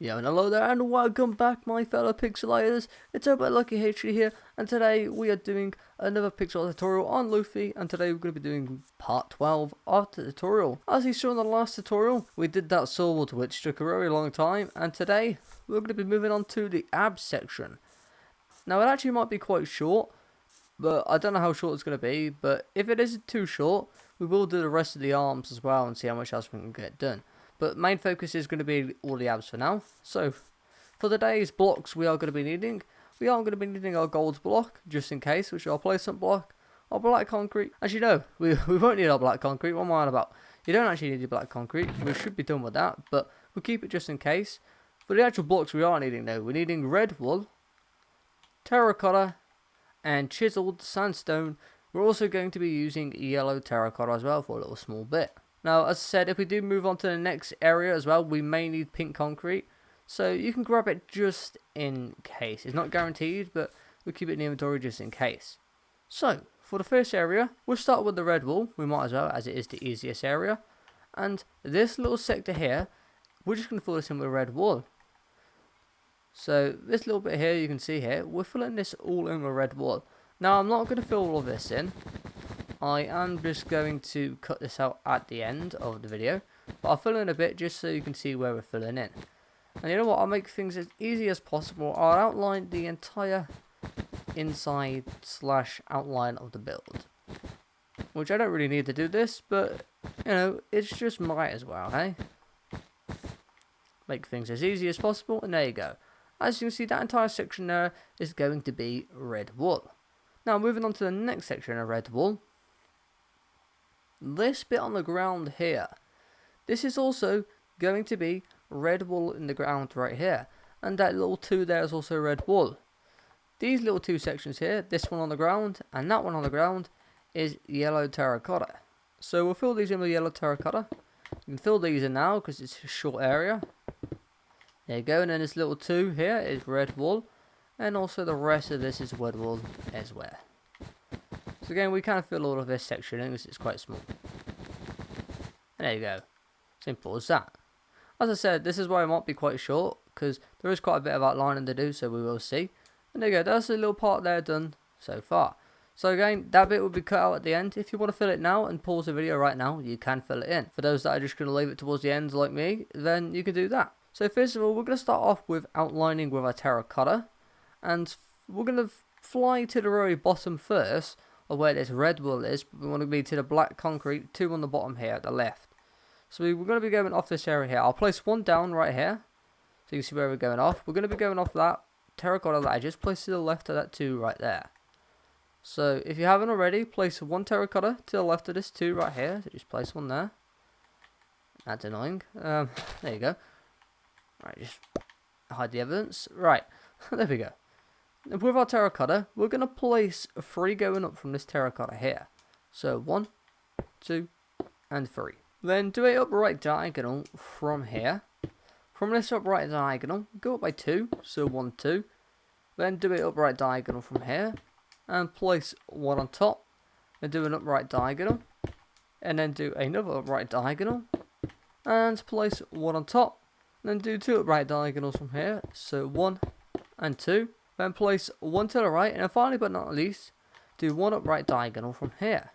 Yeah, and hello there, and welcome back, my fellow pixelators. It's over Lucky HD here, and today we are doing another pixel tutorial on Luffy, and today we're going to be doing part 12 of the tutorial. As you saw in the last tutorial, we did that sword, which took a very long time, and today we're going to be moving on to the abs section. Now, it actually might be quite short, but I don't know how short it's going to be, but if it isn't too short, we will do the rest of the arms as well and see how much else we can get done. But main focus is going to be all the abs for now. So, for today's blocks we are going to be needing, our gold block, just in case, which is our placement block, our black concrete. As you know, we won't need our black concrete, what am I on about? You don't actually need your black concrete, we should be done with that, but we'll keep it just in case. For the actual blocks we are needing though, we're needing red wool, terracotta, and chiseled sandstone. We're also going to be using yellow terracotta as well for a little small bit. Now, as I said, if we do move on to the next area as well, we may need pink concrete. So you can grab it just in case. It's not guaranteed, but we'll keep it in the inventory just in case. So, for the first area, we'll start with the red wool. We might as well, as it is the easiest area. And this little sector here, we're just going to fill this in with red wool. So, this little bit here, you can see here, we're filling this all in with red wool. Now, I'm not going to fill all of this in. I am just going to cut this out at the end of the video, but I'll fill in a bit just so you can see where we're filling in. And you know what, I'll make things as easy as possible. I'll outline the entire inside / outline of the build, which I don't really need to do this, but you know, it's just might as well, hey? Make things as easy as possible, and there you go. As you can see, that entire section there is going to be red wool. Now moving on to the next section of red wool. This bit on the ground here, this is also going to be red wool in the ground right here, and that little 2 there is also red wool. These little 2 sections here, this one on the ground and that one on the ground, is yellow terracotta. So we'll fill these in with yellow terracotta. You can fill these in now because it's a short area. There you go, and then this little 2 here is red wool, and also the rest of this is red wool as well. So again, we can fill all of this section in because it's quite small. And there you go. Simple as that. As I said, this is why it might be quite short, because there is quite a bit of outlining to do, so we will see. And there you go, that's a little part there done so far. So again, that bit will be cut out at the end. If you want to fill it now and pause the video right now, you can fill it in. For those that are just going to leave it towards the end like me, then you can do that. So first of all, we're going to start off with outlining with our terracotta. And we're going to fly to the very bottom first, of where this red wool is, but we want to be to the black concrete, 2 on the bottom here at the left. So we're going to be going off this area here. I'll place 1 down right here, so you can see where we're going off. We're going to be going off that terracotta that I just placed to the left of that 2 right there. So if you haven't already, place 1 terracotta to the left of this 2 right here. So just place 1 there. That's annoying. There you go. Right, just hide the evidence. Right, there we go. With our terracotta, we're going to place 3 going up from this terracotta here. So 1, 2, and 3. Then do a upright diagonal from here. From this upright diagonal, go up by 2, so 1, 2. Then do a upright diagonal from here, and place 1 on top. Then do an upright diagonal, and then do another upright diagonal, and place 1 on top. Then do 2 upright diagonals from here, so 1 and 2. Then place 1 to the right, and then finally but not least, do 1 upright diagonal from here.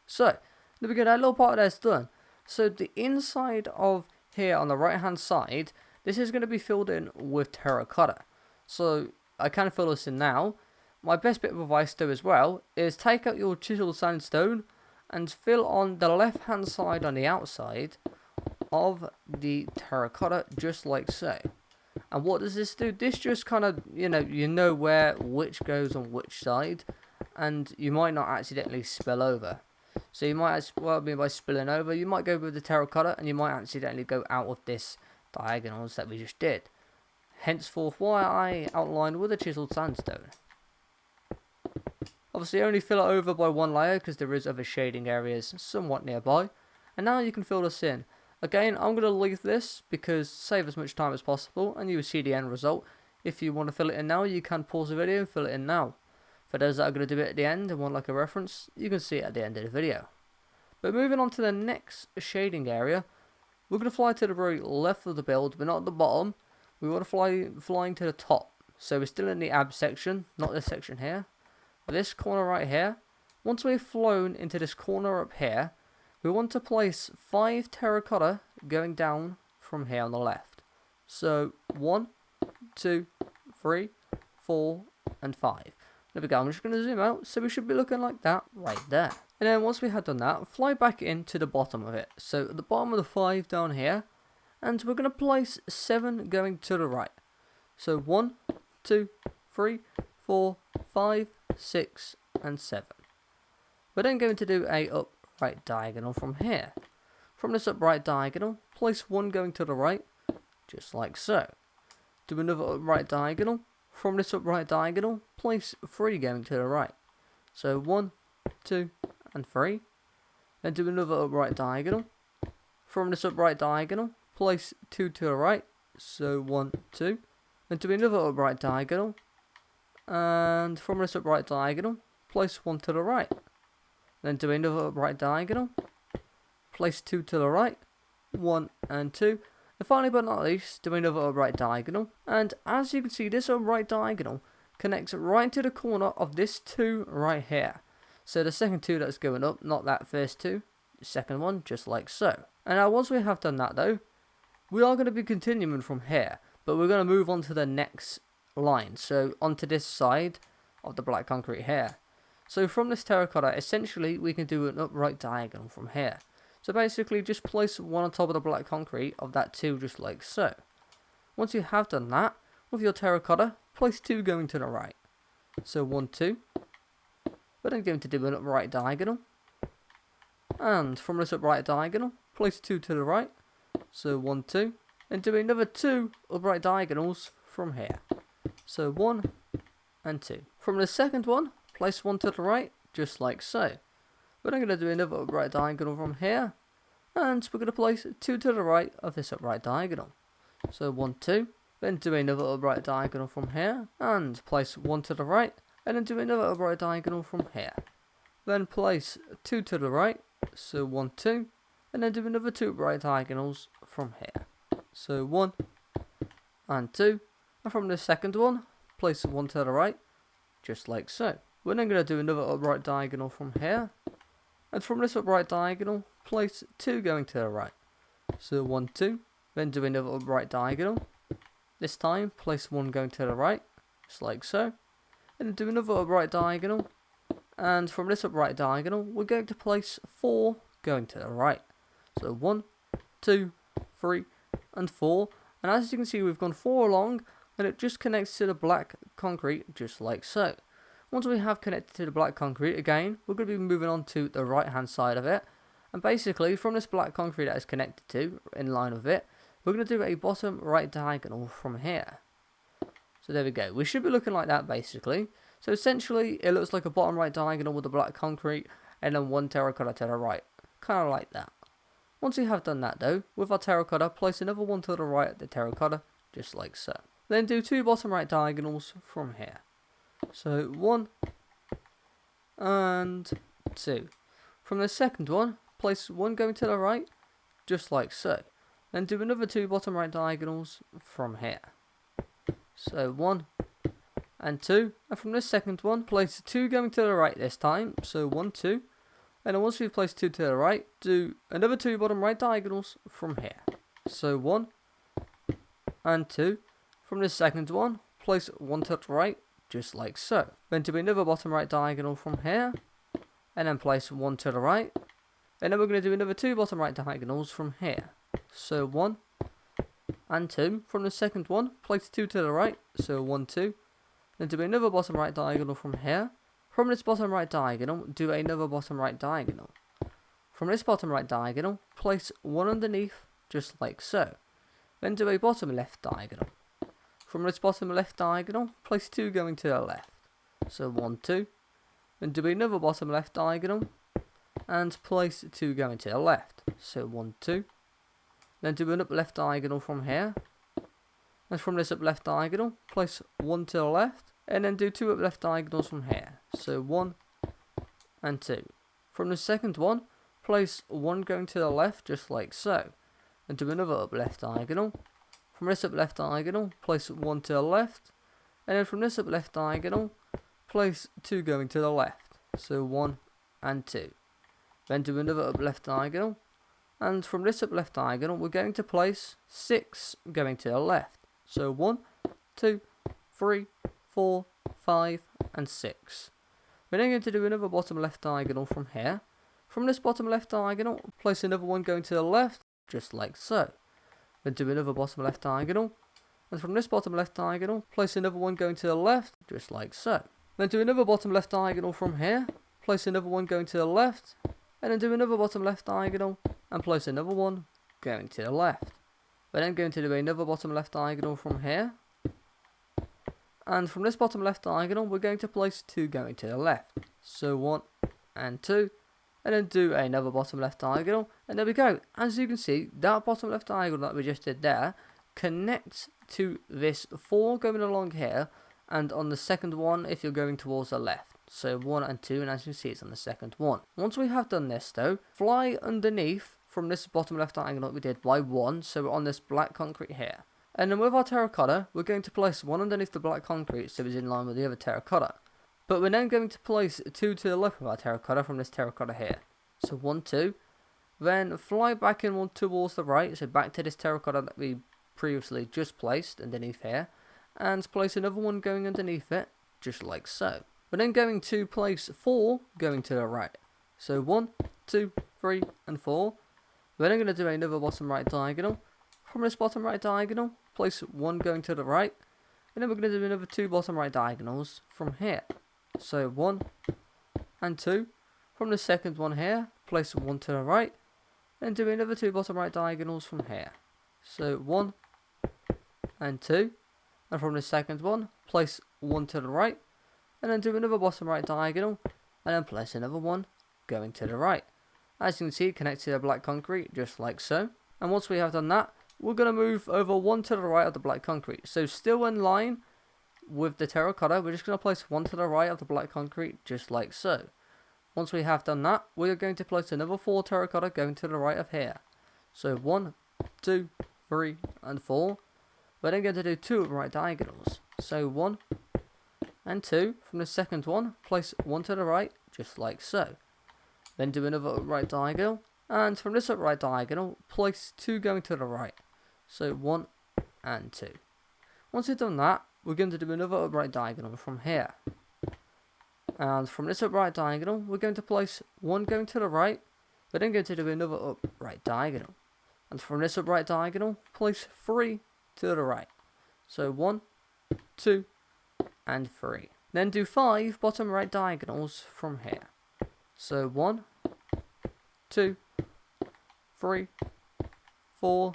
So, there we go, that little part there is done. So the inside of here on the right hand side, this is going to be filled in with terracotta. So I can fill this in now. My best bit of advice though as well is take out your chiseled sandstone and fill on the left hand side on the outside of the terracotta just like so. And what does this do? This just kind of, you know where which goes on which side, and you might not accidentally spill over. So you might, as well, by spilling over, you might go with the terracotta, and you might accidentally go out of this diagonals that we just did. Henceforth, why I outlined with a chiseled sandstone. Obviously, only fill it over by 1 layer because there is other shading areas somewhat nearby. And now you can fill this in. Again, I'm going to leave this because save as much time as possible, and you will see the end result. If you want to fill it in now, you can pause the video and fill it in now. For those that are going to do it at the end and want like a reference, you can see it at the end of the video. But moving on to the next shading area, we're going to fly to the very left of the build, but not at the bottom. we want to flying to the top. So we're still in the ab section, not this section here. This corner right here. Once we've flown into this corner up here, we want to place 5 terracotta going down from here on the left. So 1, 2, 3, 4, and 5. There we go. I'm just going to zoom out, so we should be looking like that right there. And then once we have done that, fly back into the bottom of it. So at the bottom of the 5 down here, and we're going to place 7 going to the right. So 1, 2, 3, 4, 5, 6, and 7. We're then going to do a upright diagonal from here. From this upright diagonal, place 1 going to the right, just like so. Do another upright diagonal. From this upright diagonal, place 3 going to the right. So 1, 2, and 3. Then do another upright diagonal. From this upright diagonal, place 2 to the right. So 1, 2. Then do another upright diagonal. And from this upright diagonal, place 1 to the right. Then do another upright diagonal. Place 2 to the right. 1 and 2. And finally but not least, do another upright diagonal. And as you can see, this upright diagonal connects right to the corner of this 2 right here. So the second 2 that's going up, not that first 2. The second one, just like so. And now once we have done that though, we are going to be continuing from here. But we're going to move on to the next line. So onto this side of the black concrete here. So from this terracotta, essentially we can do an upright diagonal from here. So basically just place 1 on top of the black concrete of that 2 just like so. Once you have done that, with your terracotta, place 2 going to the right. So 1, 2. We're then going to do an upright diagonal. And from this upright diagonal, place 2 to the right. So 1, 2. And do another 2 upright diagonals from here. So 1 and 2. From the second one, place 1 to the right, just like so. We're then going to do another upright diagonal from here. And we're going to place 2 to the right of this upright diagonal. So 1, 2. Then do another upright diagonal from here. And place 1 to the right. And then do another upright diagonal from here. Then place 2 to the right. So 1, 2. And then do another 2 upright diagonals from here. So 1 and 2. And from the second one, place 1 to the right. Just like so. We're then going to do another upright diagonal from here. And from this upright diagonal, place 2 going to the right. So 1, 2. Then do another upright diagonal. This time, place 1 going to the right. Just like so. And then do another upright diagonal. And from this upright diagonal, we're going to place 4 going to the right. So 1, 2, 3, and 4. And as you can see, we've gone 4 along. And it just connects to the black concrete, just like so. Once we have connected to the black concrete, again, we're going to be moving on to the right hand side of it. And basically, from this black concrete that is connected to, in line with it, we're going to do a bottom right diagonal from here. So there we go. We should be looking like that, basically. So essentially, it looks like a bottom right diagonal with the black concrete, and then 1 terracotta to the right. Kind of like that. Once we have done that, though, with our terracotta, place another 1 to the right of the terracotta, just like so. Then do 2 bottom right diagonals from here. So 1 and 2. From the second one, place 1 going to the right, just like so. Then do another 2 bottom right diagonals from here. So 1 and 2. And from this second one, place 2 going to the right this time. So 1, 2. And then once we've placed 2 to the right, do another 2 bottom right diagonals from here. So 1 and 2. From this second one, place 1 to the right, just like so. Then do another bottom right diagonal from here. And then place 1 to the right. And then we're going to do another 2 bottom right diagonals from here. So 1 and 2. From the second one, place 2 to the right. So 1, 2. Then do another bottom right diagonal from here. From this bottom right diagonal, do another bottom right diagonal. From this bottom right diagonal, place 1 underneath, just like so. Then do a bottom left diagonal. From this bottom left diagonal, place 2 going to the left. So 1, 2. Then do another bottom left diagonal. And place 2 going to the left. So 1, 2. Then do an up left diagonal from here. And from this up left diagonal, place 1 to the left. And then do 2 up left diagonals from here. So 1 and 2. From the second one, place 1 going to the left, just like so. And do another up left diagonal. From this up left diagonal, place 1 to the left. And then from this up left diagonal, place 2 going to the left. So 1 and 2. Then do another up left diagonal. And from this up left diagonal, we're going to place 6 going to the left. So 1, 2, 3, 4, 5, and 6. We're then going to do another bottom left diagonal from here. From this bottom left diagonal, place another one going to the left, just like so. Then do another bottom left diagonal. And from this bottom left diagonal, place another one going to the left, just like so. Then do another bottom left diagonal from here. Place another one going to the left. And then do another bottom left diagonal. And place another one going to the left. We're then going to do another bottom left diagonal from here. And from this bottom left diagonal, we're going to place 2 going to the left. So 1 and 2. And then do another bottom left diagonal. And there we go. As you can see, that bottom left diagonal that we just did there connects to this 4 going along here. And on the second one, if you're going towards the left. So 1 and 2. And as you can see, it's on the second one. Once we have done this though, fly underneath from this bottom left diagonal that we did by 1. So we're on this black concrete here. And then with our terracotta, we're going to place 1 underneath the black concrete so it's in line with the other terracotta. But we're then going to place 2 to the left of our terracotta from this terracotta here. So 1, 2. Then fly back in 1 towards the right, so back to this terracotta that we previously just placed underneath here. And place another one going underneath it, just like so. We're then going to place 4 going to the right. So 1, 2, 3, and 4. We're then going to do another bottom right diagonal. From this bottom right diagonal, place 1 going to the right. And then we're going to do another 2 bottom right diagonals from here. So 1 and 2. From the second one here, place 1 to the right. And do another 2 bottom right diagonals from here. So 1 and 2. And from the second one, place 1 to the right. And then do another bottom right diagonal. And then place another one going to the right. As you can see, it connects to the black concrete, just like so. And once we have done that, we're going to move over 1 to the right of the black concrete. So still in line with the terracotta, we're just going to place 1 to the right of the black concrete, just like so. Once we have done that, we're going to place another 4 terracotta going to the right of here. So 1, 2, 3, and 4. We're then going to do 2 right diagonals. So 1 and 2. From the second one, place 1 to the right, just like so. Then do another right diagonal. And from this upright diagonal, place 2 going to the right. So 1 and 2. Once we've done that, we're going to do another upright diagonal from here. And from this upright diagonal, we're going to place 1 going to the right. We're then going to do another upright diagonal. And from this upright diagonal, place 3 to the right. So 1, 2, and 3. Then do 5 bottom right diagonals from here. So 1, 2, 3, 4,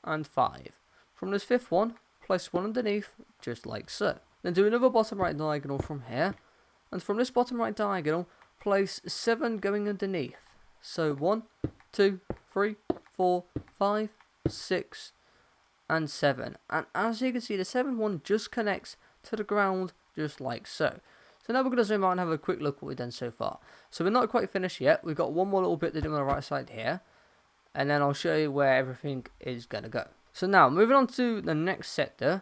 and 5. From this fifth one, place 1 underneath, just like so. Then do another bottom right diagonal from here. And from this bottom right diagonal, place 7 going underneath. So 1, 2, 3, 4, 5, 6, and 7. And as you can see, the 7th one just connects to the ground, just like so. So now we're going to zoom out and have a quick look at what we've done so far. So we're not quite finished yet. We've got one more little bit to do on the right side here. And then I'll show you where everything is going to go. So now, moving on to the next sector.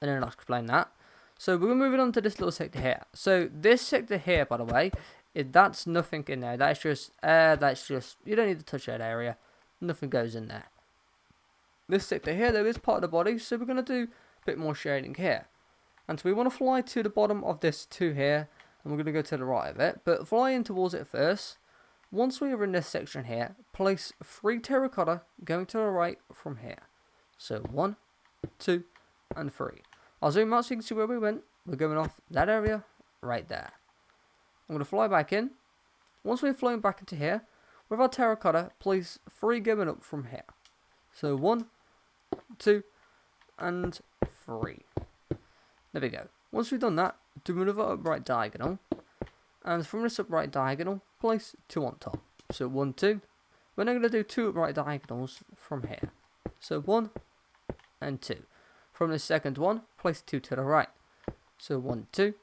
And then I'll explain that. So we're moving on to this little sector here. So this sector here, by the way, that's nothing in there. That's just, you don't need to touch that area. Nothing goes in there. This sector here, though, is part of the body. So we're going to do a bit more shading here. And so we want to fly to the bottom of this 2 here. And we're going to go to the right of it. But fly in towards it first. Once we are in this section here, place 3 terracotta going to the right from here. So 1, 2, and 3. I'll zoom out so you can see where we went. We're going off that area right there. I'm going to fly back in. Once we've flown back into here, with our terracotta, place 3 going up from here. So 1, 2, and 3. There we go. Once we've done that, do another upright diagonal. And from this upright diagonal, place 2 on top. So 1, 2. We're now going to do 2 upright diagonals from here. So 1 and 2. From the second one, place 2 to the right. So 1, 2.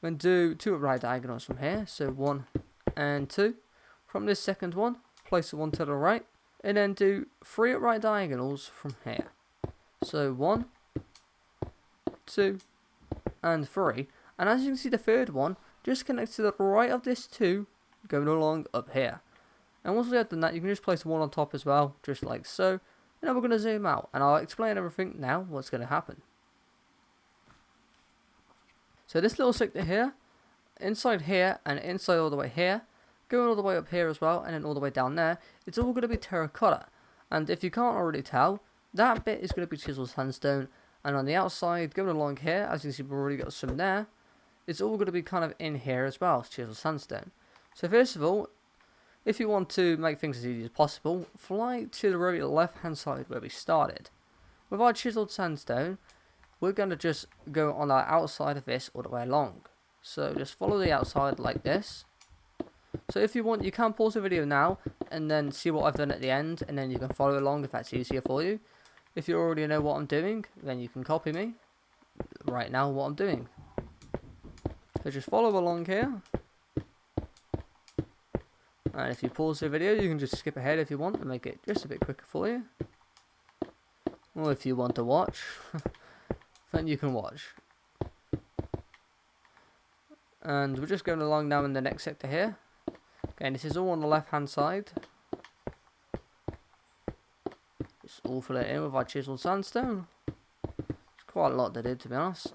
Then do 2 upright diagonals from here. So 1 and 2. From this second one, place 1 to the right. And then do 3 upright diagonals from here. So 1, 2, and 3. And as you can see, the third one just connects to the right of this 2 going along up here. And once we have done that, you can just place 1 on top as well, just like so. And then we're going to zoom out, and I'll explain everything now, what's going to happen. So this little sector here, inside here, and inside all the way here, going all the way up here as well, and then all the way down there, it's all going to be terracotta. And if you can't already tell, that bit is going to be chiseled sandstone. And on the outside, going along here, as you can see, we've already got some there. It's all going to be kind of in here as well, chiseled sandstone. So first of all, if you want to make things as easy as possible, fly to the very left-hand side where we started. With our chiseled sandstone, we're going to just go on our outside of this all the way along. So just follow the outside like this. So if you want, you can pause the video now and then see what I've done at the end, and then you can follow along if that's easier for you. If you already know what I'm doing, then you can copy me right now what I'm doing. So just follow along here. And if you pause the video, you can just skip ahead if you want and make it just a bit quicker for you. Or if you want to watch, then you can watch. And we're just going along now in the next sector here. Again, this is all on the left hand side. Just all fill it in with our chiseled sandstone. It's quite a lot to do, to be honest.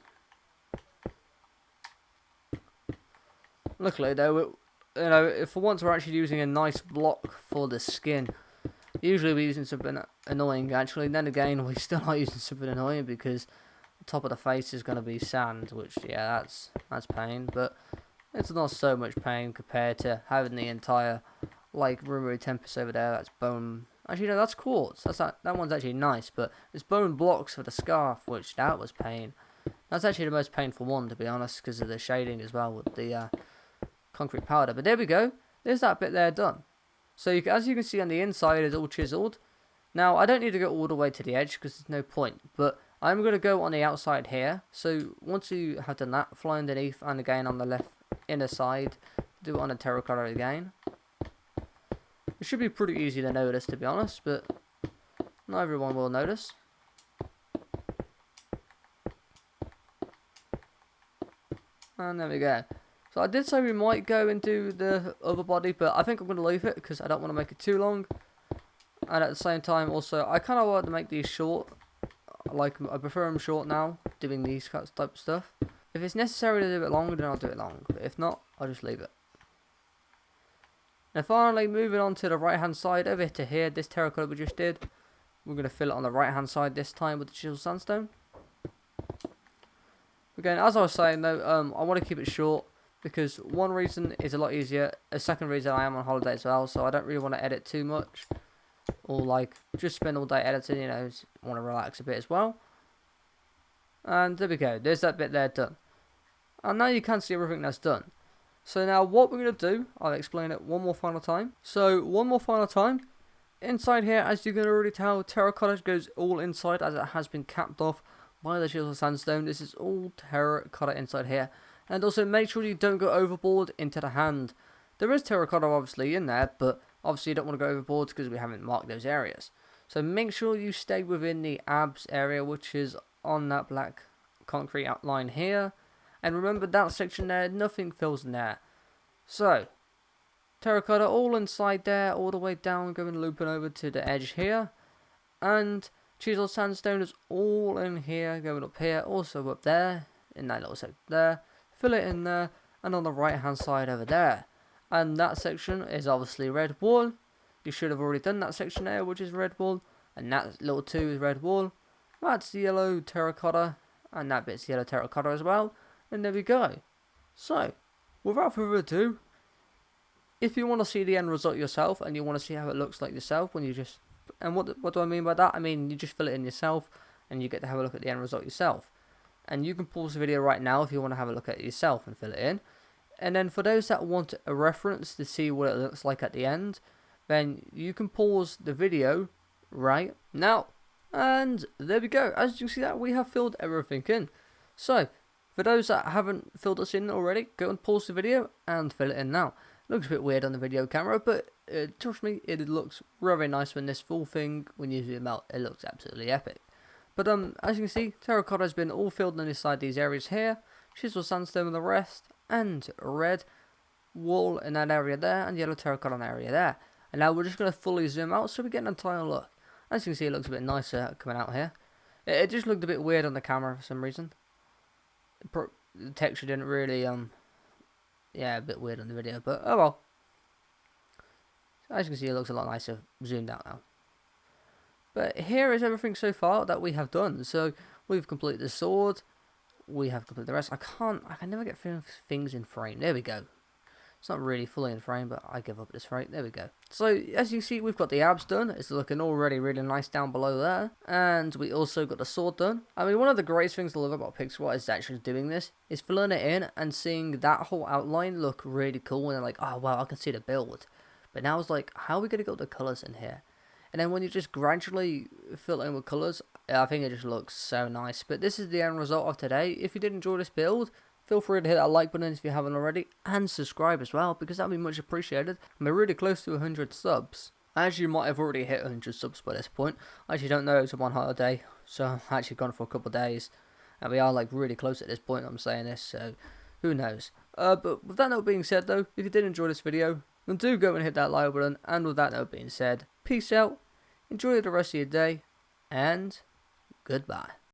Luckily though, if for once we're actually using a nice block for the skin. Usually we're using something annoying actually. Then again, we still are using something annoying because the top of the face is going to be sand, which yeah, that's pain. But it's not so much pain compared to having the entire like Rimuru Tempest over there. That's bone. Actually, no, that's quartz. That one's actually nice, but it's bone blocks for the scarf, which that was pain. That's actually the most painful one, to be honest, because of the shading as well with the concrete powder. But there we go. There's that bit there done. So as you can see on the inside, it's all chiseled. Now I don't need to go all the way to the edge because there's no point. But I'm going to go on the outside here. So once you have done that, fly underneath and again on the left inner side, do it on a terracotta again. It should be pretty easy to notice, to be honest, but not everyone will notice. And there we go. So I did say we might go into the other body, but I think I'm going to leave it because I don't want to make it too long. And at the same time, also, I kind of want to make these short. Like, I prefer them short now, doing these type of stuff. If it's necessary to do it long, then I'll do it long. But if not, I'll just leave it. Now finally, moving on to the right hand side, over to here, this terracotta we just did. We're going to fill it on the right hand side this time with the chiseled sandstone. Again, as I was saying though, I want to keep it short. Because one reason is a lot easier. A second reason, I am on holiday as well, so I don't really want to edit too much. Or like, just spend all day editing, you know, want to relax a bit as well. And there we go, there's that bit there done. And now you can see everything that's done. So now what we're going to do, I'll explain it one more final time. So one more final time. Inside here, as you can already tell, terracotta goes all inside as it has been capped off by the chiseled sandstone. This is all terracotta inside here. And also make sure you don't go overboard into the hand. There is terracotta obviously in there, but obviously you don't want to go overboard because we haven't marked those areas. So make sure you stay within the abs area, which is on that black concrete outline here. And remember that section there, nothing fills in there. So, terracotta all inside there, all the way down, going looping over to the edge here. And chiseled sandstone is all in here, going up here, also up there, in that little section there. Fill it in there, and on the right hand side over there. And that section is obviously red wool. You should have already done that section there, which is red wool. And that little 2 is red wool. That's yellow terracotta, and that bit's yellow terracotta as well. And there we go. So, without further ado, if you want to see the end result yourself, and you want to see how it looks like yourself, when you just... And what do I mean by that? I mean, you just fill it in yourself, and you get to have a look at the end result yourself. And you can pause the video right now if you want to have a look at it yourself and fill it in. And then for those that want a reference to see what it looks like at the end, then you can pause the video right now. And there we go. As you can see that we have filled everything in. So, for those that haven't filled us in already, go and pause the video and fill it in now. It looks a bit weird on the video camera, but trust me, it looks very nice when this full thing, when you zoom out, it looks absolutely epic. But as you can see, terracotta has been all filled in inside these areas here, chisel sandstone and the rest, and red wool in that area there, and yellow terracotta in that area there. And now we're just going to fully zoom out so we get an entire look. As you can see, it looks a bit nicer coming out here. It just looked a bit weird on the camera for some reason. The texture didn't really, yeah, a bit weird on the video, but oh well. As you can see, it looks a lot nicer zoomed out now. But here is everything so far that we have done. So we've completed the sword, we have completed the rest. I can never get things in frame. There we go. It's not really fully in frame, but I give up at this rate. There we go. So, as you see, we've got the abs done. It's looking already really nice down below there. And we also got the sword done. I mean, one of the greatest things I love about pixel art is actually doing this, is filling it in and seeing that whole outline look really cool. And then like, oh, wow, I can see the build. But now it's like, how are we going to get the colours in here? And then when you just gradually fill it in with colours, I think it just looks so nice. But this is the end result of today. If you did enjoy this build, feel free to hit that like button if you haven't already, and subscribe as well, because that would be much appreciated. And we're really close to 100 subs. As you might have already hit 100 subs by this point. I actually don't know, it's one holiday, so I've actually gone for a couple of days. And we are like really close at this point, I'm saying this, so who knows. But with that note being said though, if you did enjoy this video, then do go and hit that like button. And with that note being said, peace out, enjoy the rest of your day, and goodbye.